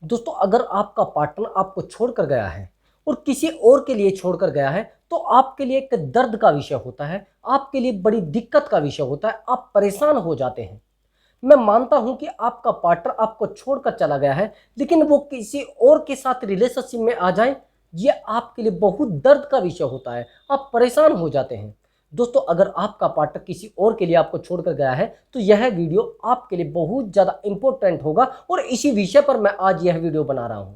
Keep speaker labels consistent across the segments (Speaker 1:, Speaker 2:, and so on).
Speaker 1: दोस्तों, अगर आपका पार्टनर आपको छोड़कर गया है और किसी और के लिए छोड़कर गया है तो आपके लिए एक दर्द का विषय होता है, आपके लिए बड़ी दिक्कत का विषय होता है, आप परेशान हो जाते हैं। मैं मानता हूं कि आपका पार्टनर आपको छोड़कर चला गया है, लेकिन वो किसी और के साथ रिलेशनशिप में आ जाए, ये आपके लिए बहुत दर्द का विषय होता है, आप परेशान हो जाते हैं। दोस्तों, अगर आपका पार्टनर किसी और के लिए आपको छोड़कर गया है तो यह वीडियो आपके लिए बहुत ज़्यादा इंपॉर्टेंट होगा और इसी विषय पर मैं आज यह वीडियो बना रहा हूं।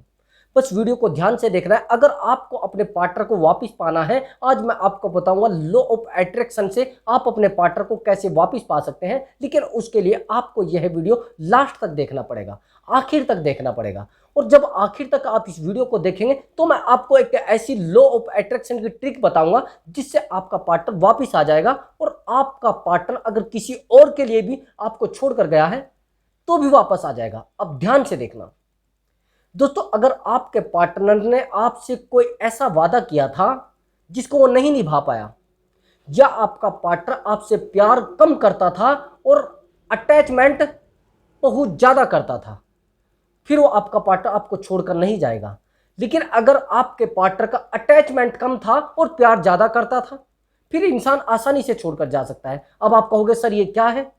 Speaker 1: बस वीडियो को ध्यान से देखना है। अगर आपको अपने पार्टनर को वापस पाना है, आज मैं आपको बताऊंगा लॉ ऑफ अट्रैक्शन से आप अपने पार्टनर को कैसे वापस पा सकते हैं। लेकिन उसके लिए आपको यह वीडियो लास्ट तक देखना पड़ेगा, आखिर तक देखना पड़ेगा। और जब आखिर तक आप इस वीडियो को देखेंगे तो मैं आपको एक ऐसी लॉ ऑफ अट्रैक्शन की ट्रिक बताऊंगा जिससे आपका पार्टनर वापस आ जाएगा और आपका पार्टनर अगर किसी और के लिए भी आपको छोड़कर गया है तो भी वापस आ जाएगा। अब ध्यान से देखना। दोस्तों, अगर आपके पार्टनर ने आपसे कोई ऐसा वादा किया था जिसको वो नहीं निभा पाया, या आपका पार्टनर आपसे प्यार कम करता था और अटैचमेंट बहुत ज्यादा करता था, फिर वो आपका पार्टनर आपको छोड़कर नहीं जाएगा। लेकिन अगर आपके पार्टनर का अटैचमेंट कम था और प्यार ज्यादा करता था, फिर इंसान आसानी से छोड़कर जा सकता है। अब आप कहोगे सर ये क्या है?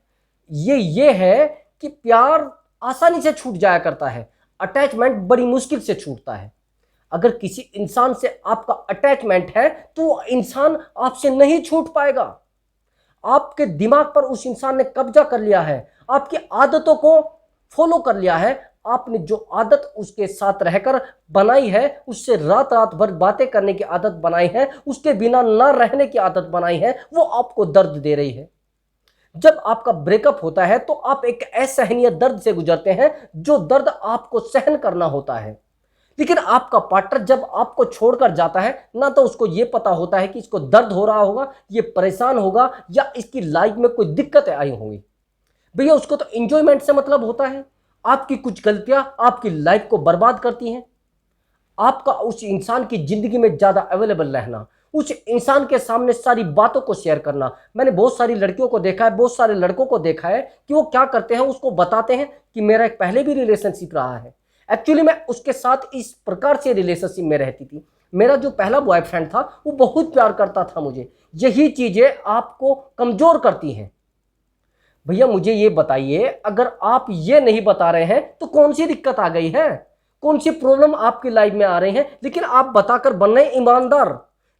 Speaker 1: ये है कि प्यार आसानी से छूट जाया करता है, अटैचमेंट बड़ी मुश्किल से छूटता है। अगर किसी इंसान से आपका अटैचमेंट है तो वो इंसान आपसे नहीं छूट पाएगा। आपके दिमाग पर उस इंसान ने कब्जा कर लिया है, आपकी आदतों को फॉलो कर लिया है। आपने जो आदत उसके साथ रहकर बनाई है, उससे रात रात भर बातें करने की आदत बनाई है, उसके बिना ना रहने की आदत बनाई है, वो आपको दर्द दे रही है। जब आपका ब्रेकअप होता है तो आप एक असहनीय दर्द से गुजरते हैं, जो दर्द आपको सहन करना होता है। लेकिन आपका पार्टनर जब आपको छोड़कर जाता है, ना तो उसको यह पता होता है कि इसको दर्द हो रहा होगा, ये परेशान होगा, या इसकी लाइफ में कोई दिक्कतें आई होंगी। भैया, उसको तो एंजॉयमेंट से मतलब होता है। आपकी कुछ गलतियां आपकी लाइफ को बर्बाद करती हैं। आपका उस इंसान की जिंदगी में ज्यादा अवेलेबल रहना, उस इंसान के सामने सारी बातों को शेयर करना। मैंने बहुत सारी लड़कियों को देखा है, बहुत सारे लड़कों को देखा है कि वो क्या करते हैं, उसको बताते हैं कि मेरा एक पहले भी रिलेशनशिप रहा है, एक्चुअली मैं उसके साथ इस प्रकार से रिलेशनशिप में रहती थी, मेरा जो पहला बॉयफ्रेंड था वो बहुत प्यार करता था मुझे। यही चीजें आपको कमजोर करती हैं। भैया मुझे ये बताइए, अगर आप ये नहीं बता रहे हैं तो कौन सी दिक्कत आ गई है, कौन सी प्रॉब्लम आपकी लाइफ में आ रही है? लेकिन आप बताकर बन रहे ईमानदार,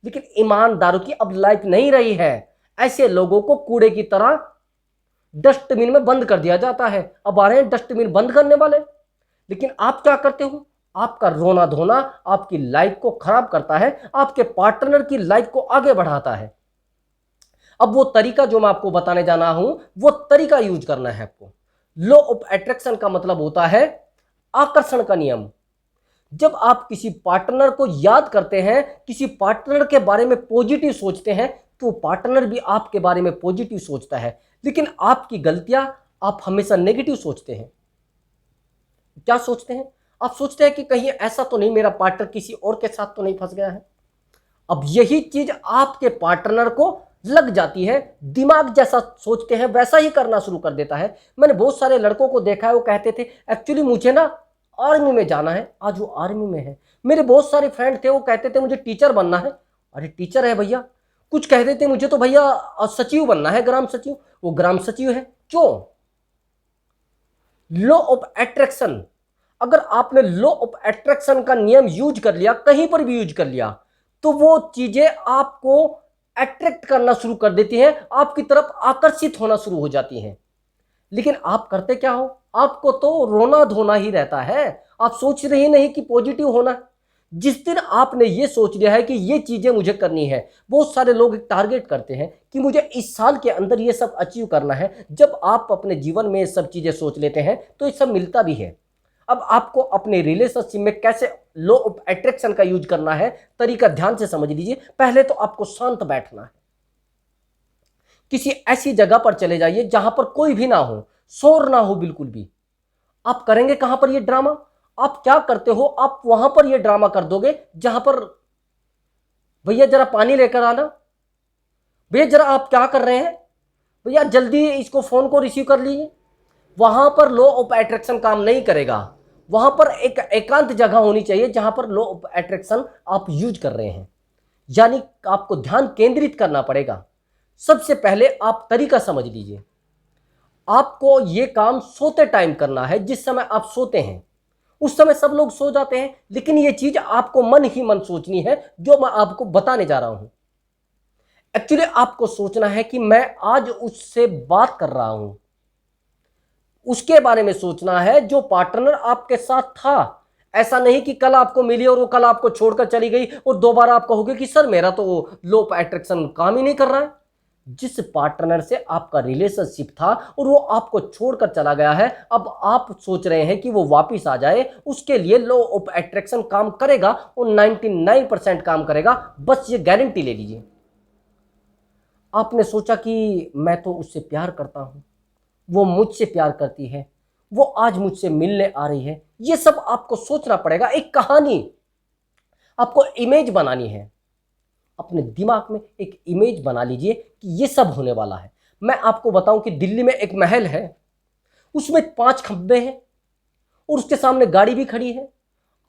Speaker 1: लेकिन ईमानदारों की अब लाइफ नहीं रही है। ऐसे लोगों को कूड़े की तरह डस्टबिन में बंद कर दिया जाता है। अब आ रहे हैं डस्टबिन बंद करने वाले। लेकिन आप क्या करते हो? आपका रोना धोना आपकी लाइफ को खराब करता है, आपके पार्टनर की लाइफ को आगे बढ़ाता है। अब वो तरीका जो मैं आपको बताने जाना हूं, वो तरीका यूज करना है आपको। लॉ ऑफ अट्रैक्शन का मतलब होता है आकर्षण का नियम। जब आप किसी पार्टनर को याद करते हैं, किसी पार्टनर के बारे में पॉजिटिव सोचते हैं, तो पार्टनर भी आपके बारे में पॉजिटिव सोचता है। लेकिन आपकी गलतियां, आप हमेशा नेगेटिव सोचते हैं। क्या सोचते हैं? आप सोचते हैं कि कहीं ऐसा तो नहीं मेरा पार्टनर किसी और के साथ तो नहीं फंस गया है। अब यही चीज आपके पार्टनर को लग जाती है, दिमाग जैसा सोचते हैं वैसा ही करना शुरू कर देता है। मैंने बहुत सारे लड़कों को देखा है, वो कहते थे एक्चुअली मुझे ना आर्मी में जाना है, आज वो आर्मी में है। मेरे बहुत सारे फ्रेंड थे, वो कहते थे मुझे टीचर बनना है, अरे टीचर है भैया। कुछ कहते थे मुझे तो भैया सचिव बनना है, ग्राम सचिव, वो ग्राम सचिव है। क्यों? Law of attraction. अगर आपने लॉ ऑफ अट्रैक्शन का नियम यूज कर लिया, कहीं पर भी यूज कर लिया, तो वो चीजें आपको अट्रैक्ट करना शुरू कर देती हैं, आपकी तरफ आकर्षित होना शुरू हो जाती हैं। लेकिन आप करते क्या हो? आपको तो रोना धोना ही रहता है, आप सोच रहे ही नहीं कि पॉजिटिव होना है। जिस दिन आपने ये सोच लिया है कि ये चीजें मुझे करनी है, बहुत सारे लोग एक टारगेट करते हैं कि मुझे इस साल के अंदर ये सब अचीव करना है। जब आप अपने जीवन में ये सब चीजें सोच लेते हैं तो ये सब मिलता भी है। अब आपको अपने रिलेशनशिप में कैसे लॉ ऑफ अट्रैक्शन का यूज करना है, तरीका ध्यान से समझ लीजिए। पहले तो आपको शांत बैठना है, किसी ऐसी जगह पर चले जाइए जहां पर कोई भी ना हो, शोर ना हो बिल्कुल भी। आप करेंगे कहां पर ये ड्रामा? आप क्या करते हो, आप वहां पर ये ड्रामा कर दोगे जहां पर भैया जरा पानी लेकर आना, भैया जरा आप क्या कर रहे हैं, भैया जल्दी इसको फोन को रिसीव कर लीजिए। वहां पर लॉ ऑफ अट्रैक्शन काम नहीं करेगा। वहां पर एक एकांत जगह होनी चाहिए जहां पर लॉ ऑफ अट्रैक्शन आप यूज कर रहे हैं, यानी आपको ध्यान केंद्रित करना पड़ेगा। सबसे पहले आप तरीका समझ लीजिए। आपको यह काम सोते टाइम करना है, जिस समय आप सोते हैं उस समय सब लोग सो जाते हैं, लेकिन यह चीज आपको मन ही मन सोचनी है जो मैं आपको बताने जा रहा हूं। एक्चुअली आपको सोचना है कि मैं आज उससे बात कर रहा हूं, उसके बारे में सोचना है जो पार्टनर आपके साथ था। ऐसा नहीं कि कल आपको मिली और वो कल आपको छोड़कर चली गई और दोबारा आप कहोगे कि सर मेरा तो लॉ ऑफ अट्रैक्शन काम ही नहीं कर रहा है। जिस पार्टनर से आपका रिलेशनशिप था और वो आपको छोड़कर चला गया है, अब आप सोच रहे हैं कि वो वापस आ जाए, उसके लिए लॉ ऑफ अट्रैक्शन काम करेगा और 99% काम करेगा, बस ये गारंटी ले लीजिए। आपने सोचा कि मैं तो उससे प्यार करता हूं, वो मुझसे प्यार करती है, वो आज मुझसे मिलने आ रही है, ये सब आपको सोचना पड़ेगा। एक कहानी आपको इमेज बनानी है, अपने दिमाग में एक इमेज बना लीजिए कि ये सब होने वाला है। मैं आपको बताऊं कि दिल्ली में एक महल है, उसमें 5 खंबे हैं और उसके सामने गाड़ी भी खड़ी है।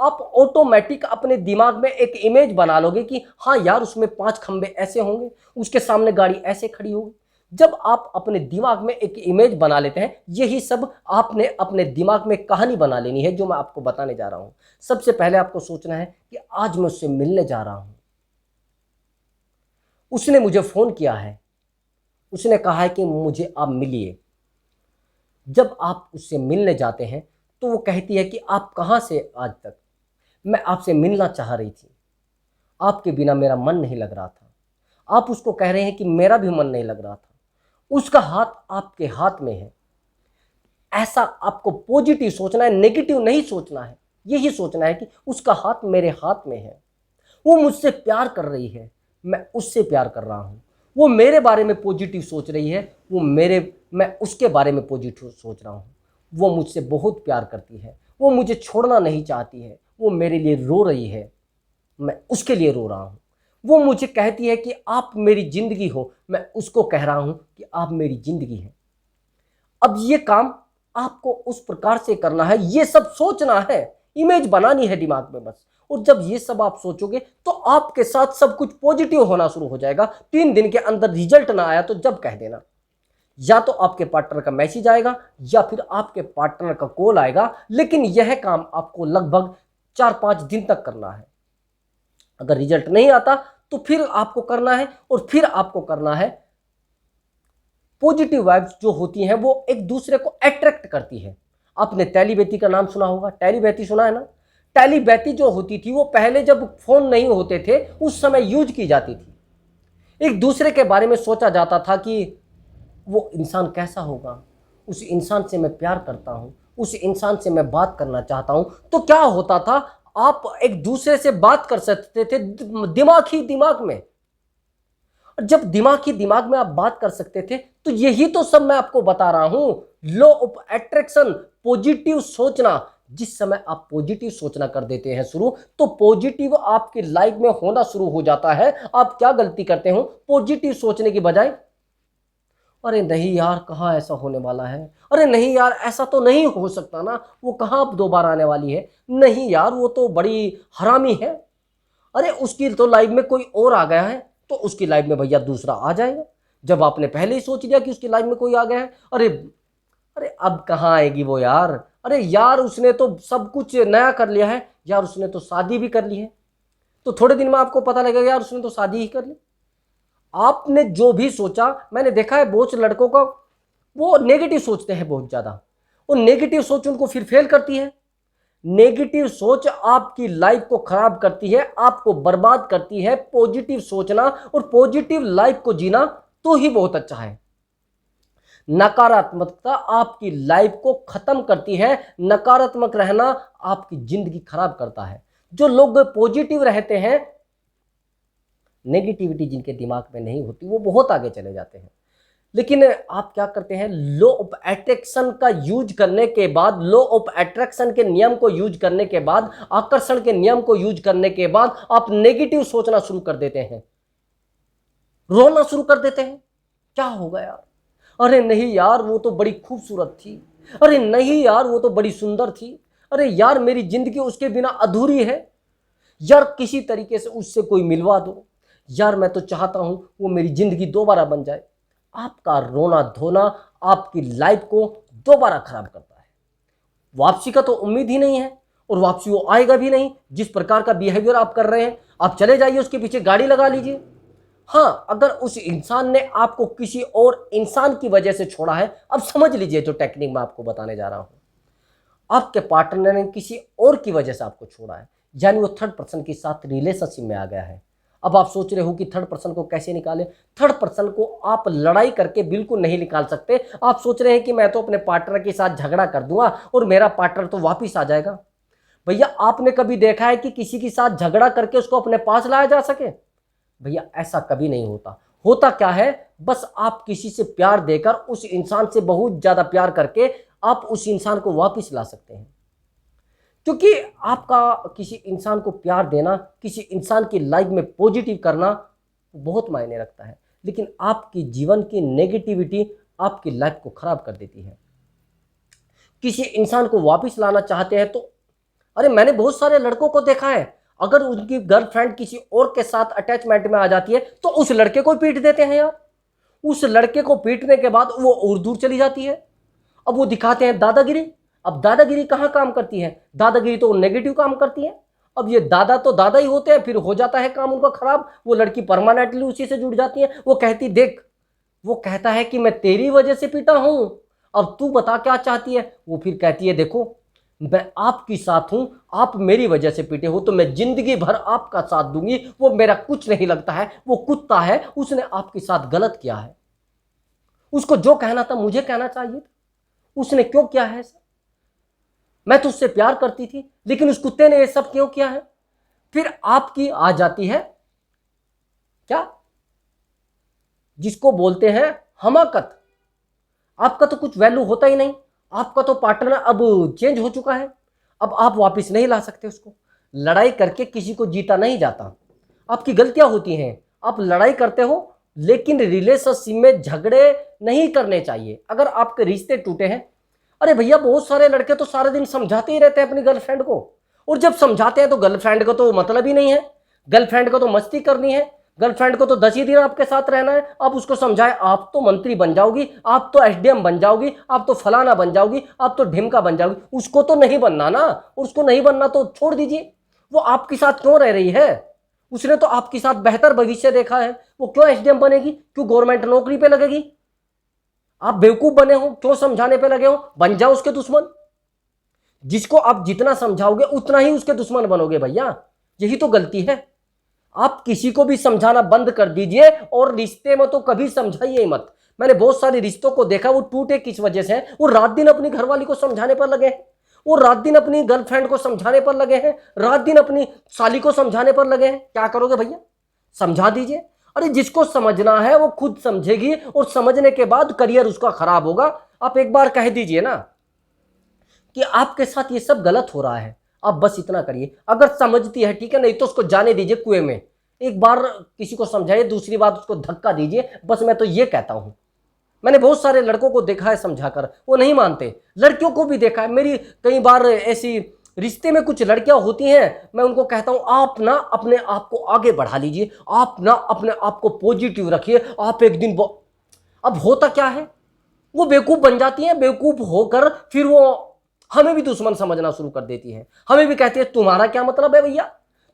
Speaker 1: आप ऑटोमेटिक अपने दिमाग में एक इमेज बना लोगे कि हाँ यार उसमें 5 खंबे ऐसे होंगे, उसके सामने गाड़ी ऐसे खड़ी होगी। जब आप अपने दिमाग में एक इमेज बना लेते हैं, यही सब आपने अपने दिमाग में कहानी बना लेनी है जो मैं आपको बताने जा रहा हूं। सबसे पहले आपको सोचना है कि आज मैं उससे मिलने जा रहा हूं, उसने मुझे फोन किया है, उसने कहा है कि मुझे आप मिलिए। जब आप उससे मिलने जाते हैं तो वो कहती है कि आप कहां से आज तक, मैं आपसे मिलना चाह रही थी, आपके बिना मेरा मन नहीं लग रहा था। आप उसको कह रहे हैं कि मेरा भी मन नहीं लग रहा था। उसका हाथ आपके हाथ में है। ऐसा आपको पॉजिटिव सोचना है, नेगेटिव नहीं सोचना है। यही सोचना है कि उसका हाथ मेरे हाथ में है, वो मुझसे प्यार कर रही है, मैं उससे प्यार कर रहा हूं। वो मेरे बारे में पॉजिटिव सोच रही है, मैं उसके बारे में पॉजिटिव सोच रहा हूं। वो मुझसे बहुत प्यार करती है, वो मुझे छोड़ना नहीं चाहती है, वो मेरे लिए रो रही है, मैं उसके लिए रो रहा हूं। वो मुझे कहती है कि आप मेरी जिंदगी हो, मैं उसको कह रहा हूं कि आप मेरी जिंदगी हैं। अब ये काम आपको उस प्रकार से करना है, ये सब सोचना है, इमेज बनानी है दिमाग में बस। और जब ये सब आप सोचोगे तो आपके साथ सब कुछ पॉजिटिव होना शुरू हो जाएगा। 3 दिन के अंदर रिजल्ट ना आया तो जब कह देना, या तो आपके पार्टनर का मैसेज आएगा या फिर आपके पार्टनर का कॉल आएगा, लेकिन यह काम आपको लगभग 4-5 दिन तक करना है। अगर रिजल्ट नहीं आता तो फिर आपको करना है, और फिर आपको करना है, पॉजिटिव वाइब्स जो होती हैं वो एक दूसरे को अट्रैक्ट करती है। आपने टेलीपैथी का नाम सुना होगा, टेलीपैथी सुना है ना? टेलीपैथी जो होती थी वो पहले जब फोन नहीं होते थे उस समय यूज की जाती थी। एक दूसरे के बारे में सोचा जाता था कि वो इंसान कैसा होगा, उस इंसान से मैं प्यार करता हूं, उस इंसान से मैं बात करना चाहता हूं। तो क्या होता था, आप एक दूसरे से बात कर सकते थे दिमाग ही दिमाग में। जब दिमाग ही दिमाग में आप बात कर सकते थे, तो यही तो सब मैं आपको बता रहा हूं, लॉ ऑफ अट्रैक्शन, पॉजिटिव सोचना। जिस समय आप पॉजिटिव सोचना कर देते हैं शुरू, तो पॉजिटिव आपकी लाइफ में होना शुरू हो जाता है। आप क्या गलती करते हो, पॉजिटिव सोचने की बजाय अरे नहीं यार कहाँ ऐसा होने वाला है, अरे नहीं यार ऐसा तो नहीं हो सकता ना, वो कहाँ अब दोबारा आने वाली है, नहीं यार वो तो बड़ी हरामी है, अरे उसकी तो लाइफ में कोई और आ गया है, तो उसकी लाइफ में भैया दूसरा आ जाएगा। जब आपने पहले ही सोच लिया कि उसकी लाइफ में कोई आ गया है, अरे अरे अब कहाँ आएगी वो यार, अरे यार उसने तो सब कुछ नया कर लिया है यार, उसने तो शादी भी कर ली है। तो थोड़े दिन में आपको पता लगेगा यार उसने तो शादी ही कर ली। आपने जो भी सोचा, मैंने देखा है बहुत से लड़कों का वो नेगेटिव सोचते हैं बहुत ज्यादा, वो नेगेटिव सोच उनको फिर फेल करती है। नेगेटिव सोच आपकी लाइफ को खराब करती है, आपको बर्बाद करती है। पॉजिटिव सोचना और पॉजिटिव लाइफ को जीना तो ही बहुत अच्छा है। नकारात्मकता आपकी लाइफ को खत्म करती है, नकारात्मक रहना आपकी जिंदगी खराब करता है। जो लोग पॉजिटिव रहते हैं, नेगेटिविटी जिनके दिमाग में नहीं होती, वो बहुत आगे चले जाते हैं। लेकिन आप क्या करते हैं, लॉ ऑफ अट्रैक्शन का यूज करने के बाद, लॉ ऑफ अट्रैक्शन के नियम को यूज करने के बाद, आकर्षण के नियम को यूज करने के बाद आप नेगेटिव सोचना शुरू कर देते हैं, रोना शुरू कर देते हैं। क्या होगा यार, अरे नहीं यार वो तो बड़ी खूबसूरत थी, अरे नहीं यार वो तो बड़ी सुंदर थी, अरे यार मेरी जिंदगी उसके बिना अधूरी है, यार किसी तरीके से उससे कोई मिलवा दो, यार मैं तो चाहता हूं वो मेरी जिंदगी दोबारा बन जाए। आपका रोना धोना आपकी लाइफ को दोबारा खराब करता है। वापसी का तो उम्मीद ही नहीं है और वापसी वो आएगा भी नहीं। जिस प्रकार का बिहेवियर आप कर रहे हैं, आप चले जाइए, उसके पीछे गाड़ी लगा लीजिए। हाँ, अगर उस इंसान ने आपको किसी और इंसान की वजह से छोड़ा है, अब समझ लीजिए जो टेक्निक मैं आपको बताने जा रहा हूं, आपके पार्टनर ने किसी और की वजह से आपको छोड़ा है, यानी वो थर्ड पर्सन के साथ रिलेशनशिप में आ गया है। अब आप सोच रहे हो कि थर्ड पर्सन को कैसे निकालें। थर्ड पर्सन को आप लड़ाई करके बिल्कुल नहीं निकाल सकते। आप सोच रहे हैं कि मैं तो अपने पार्टनर के साथ झगड़ा कर दूंगा और मेरा पार्टनर तो वापिस आ जाएगा। भैया आपने कभी देखा है कि किसी के साथ झगड़ा करके उसको अपने पास लाया जा सके? भैया ऐसा कभी नहीं होता। होता क्या है, बस आप किसी से प्यार देकर, उस इंसान से बहुत ज्यादा प्यार करके आप उस इंसान को वापस ला सकते हैं। क्योंकि आपका किसी इंसान को प्यार देना, किसी इंसान की लाइफ में पॉजिटिव करना बहुत मायने रखता है, लेकिन आपकी जीवन की नेगेटिविटी आपकी लाइफ को खराब कर देती है। किसी इंसान को वापस लाना चाहते हैं तो, अरे मैंने बहुत सारे लड़कों को देखा है, अगर उनकी गर्लफ्रेंड किसी और के साथ अटैचमेंट में आ जाती है तो उस लड़के को पीट देते हैं यार। उस लड़के को पीटने के बाद वो और दूर चली जाती है। अब वो दिखाते हैं दादागिरी। अब दादागिरी कहाँ काम करती है? दादागिरी तो नेगेटिव काम करती है। अब ये दादा तो दादा ही होते हैं, फिर हो जाता है काम उनका खराब। वो लड़की परमानेंटली उसी से जुड़ जाती है। वो कहती देख, वो कहता है कि मैं तेरी वजह से पीटा हूं, अब तू बता क्या चाहती है। वो फिर कहती है देखो मैं आपकी साथ हूं, आप मेरी वजह से पीटे हो तो मैं जिंदगी भर आपका साथ दूंगी। वो मेरा कुछ नहीं लगता है, वो कुत्ता है, उसने आपके साथ गलत किया है। उसको जो कहना था मुझे कहना चाहिए था, उसने क्यों किया है ऐसा? मैं तो उससे प्यार करती थी, लेकिन उस कुत्ते ने ये सब क्यों किया है? फिर आपकी आ जाती है क्या, जिसको बोलते हैं हमाकत। आपका तो कुछ वैल्यू होता ही नहीं। आपका तो पार्टनर अब चेंज हो चुका है, अब आप वापस नहीं ला सकते उसको। लड़ाई करके किसी को जीता नहीं जाता। आपकी गलतियां होती हैं, आप लड़ाई करते हो, लेकिन रिलेशनशिप में झगड़े नहीं करने चाहिए। अगर आपके रिश्ते टूटे हैं, अरे भैया बहुत सारे लड़के तो सारे दिन समझाते ही रहते हैं अपनी गर्लफ्रेंड को, और जब समझाते हैं तो गर्लफ्रेंड को तो मतलब ही नहीं है, गर्लफ्रेंड को तो मस्ती करनी है, गर्लफ्रेंड को तो 10 ही दिन आपके साथ रहना है। आप उसको समझाए आप तो मंत्री बन जाओगी, आप तो एसडीएम बन जाओगी, आप तो फलाना बन जाओगी, आप तो ढिमका बन जाओगी। उसको तो नहीं बनना ना, और उसको नहीं बनना तो छोड़ दीजिए। वो आपके साथ क्यों रह रही है? उसने तो आपके साथ बेहतर भविष्य देखा है। वो क्यों एसडीएम बनेगी? क्यों गवर्नमेंट नौकरी पे लगेगी? आप बेवकूफ बने हो, क्यों समझाने पे लगे हो? बन जाओ उसके दुश्मन। जिसको आप जितना समझाओगे उतना ही उसके दुश्मन बनोगे भैया। यही तो गलती है। आप किसी को भी समझाना बंद कर दीजिए, और रिश्ते में तो कभी समझाइए मत। मैंने बहुत सारे रिश्तों को देखा, वो टूटे किस वजह से हैं? वो रात दिन अपनी घरवाली को समझाने पर लगे हैं, वो रात दिन अपनी गर्लफ्रेंड को समझाने पर लगे हैं, रात दिन अपनी साली को समझाने पर लगे हैं। क्या करोगे भैया? समझा दीजिए। अरे जिसको समझना है वो खुद समझेगी, और समझने के बाद करियर उसका खराब होगा। आप एक बार कह दीजिए ना कि आपके साथ ये सब गलत हो रहा है, आप बस इतना करिए। अगर समझती है ठीक है, नहीं तो उसको जाने दीजिए कुएं में। एक बार किसी को समझाइए, दूसरी बार उसको धक्का दीजिए। बस मैं तो ये कहता हूं। मैंने बहुत सारे लड़कों को देखा है समझाकर, वो नहीं मानते। लड़कियों को भी देखा है, मेरी कई बार ऐसी रिश्ते में कुछ लड़कियां होती हैं, मैं उनको कहता हूं आप ना अपने आप को आगे बढ़ा लीजिए, आप ना अपने आप को पॉजिटिव रखिए, आप एक दिन अब होता क्या है, वो बेवकूफ बन जाती है। बेवकूफ होकर फिर वो हमें भी दुश्मन समझना शुरू कर देती है। हमें भी कहती है तुम्हारा क्या मतलब है भैया,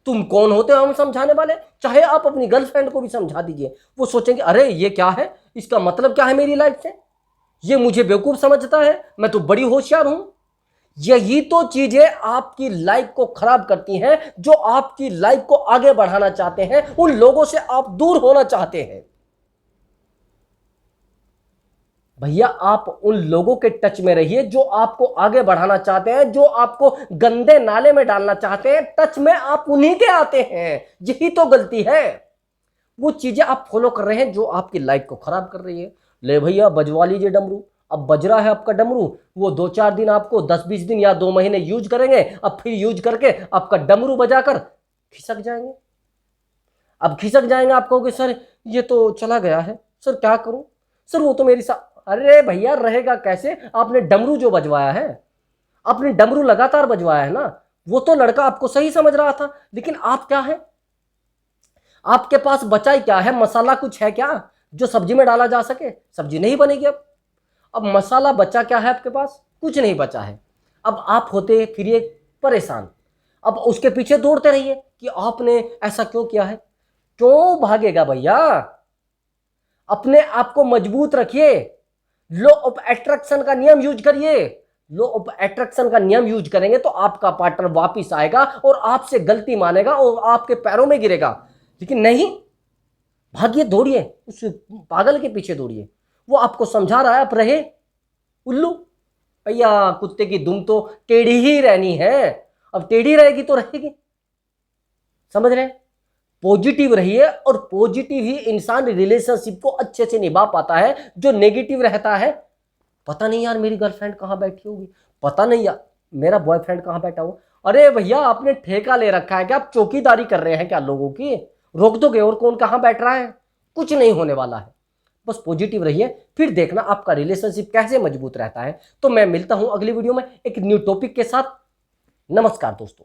Speaker 1: तुम कौन होते हो हम समझाने वाले? चाहे आप अपनी गर्लफ्रेंड को भी समझा दीजिए, वो सोचेंगे अरे ये क्या है, इसका मतलब क्या है मेरी लाइफ से, ये मुझे बेवकूफ समझता है, मैं तो बड़ी होशियार हूं। यही तो चीजें आपकी लाइफ को खराब करती हैं। जो आपकी लाइफ को आगे बढ़ाना चाहते हैं, उन लोगों से आप दूर होना चाहते हैं। भैया आप उन लोगों के टच में रहिए जो आपको आगे बढ़ाना चाहते हैं, जो आपको गंदे नाले में डालना चाहते हैं। टच में आप उन्हीं के आते हैं। यही तो गलती है। वो चीजें आप फॉलो कर रहे हैं जो आपकी लाइफ को खराब कर रही है। ले भैया बजवा लीजिए डमरू। अब बज रहा है आपका डमरू, वो 2-4 दिन आपको 10-20 दिन या 2 महीने यूज करेंगे, अब फिर यूज करके आपका डमरू बजाकर खिसक जाएंगे। अब खिसक जाएंगे, आप कहोगे सर ये तो चला गया है, सर क्या करूं, सर वो तो मेरी साथ। अरे भैया रहेगा कैसे? आपने डमरू जो बजवाया है, आपने डमरू लगातार बजवाया है ना, वो तो लड़का आपको सही समझ रहा था, लेकिन आप क्या है, आपके पास बचा ही क्या है? मसाला कुछ है क्या जो सब्जी में डाला जा सके? सब्जी नहीं बनेगी। अब मसाला बचा क्या है आपके पास? कुछ नहीं बचा है। अब आप होते फिर ये परेशान, अब उसके पीछे दौड़ते रहिए कि आपने ऐसा क्यों किया है। क्यों भागेगा भैया? अपने आप को मजबूत रखिए, लॉ ऑफ अट्रैक्शन का नियम यूज करिए। लॉ ऑफ अट्रैक्शन का नियम यूज करेंगे तो आपका पार्टनर वापिस आएगा और आपसे गलती मानेगा और आपके पैरों में गिरेगा। लेकिन नहीं, भागिए, दौड़िए, उस पागल के पीछे दौड़िए। वो आपको समझा रहा है, आप रहे उल्लू। भैया कुत्ते की दुम तो टेढ़ी ही रहनी है, अब टेढ़ी रहेगी तो रहेगी। समझ रहे? पॉजिटिव रहिए, और पॉजिटिव ही इंसान रिलेशनशिप को अच्छे से निभा पाता है। जो नेगेटिव रहता है, पता नहीं यार मेरी गर्लफ्रेंड कहाँ बैठी होगी, पता नहीं यार मेरा बॉयफ्रेंड कहाँ बैठा हो। अरे भैया आपने ठेका ले रखा है क्या? आप चौकीदारी कर रहे हैं क्या लोगों की? रोक दोगे और कौन कहाँ बैठ रहा है? कुछ नहीं होने वाला है। बस पॉजिटिव रहिए, फिर देखना आपका रिलेशनशिप कैसे मजबूत रहता है। तो मैं मिलता हूं अगली वीडियो में एक न्यू टॉपिक के साथ। नमस्कार दोस्तों।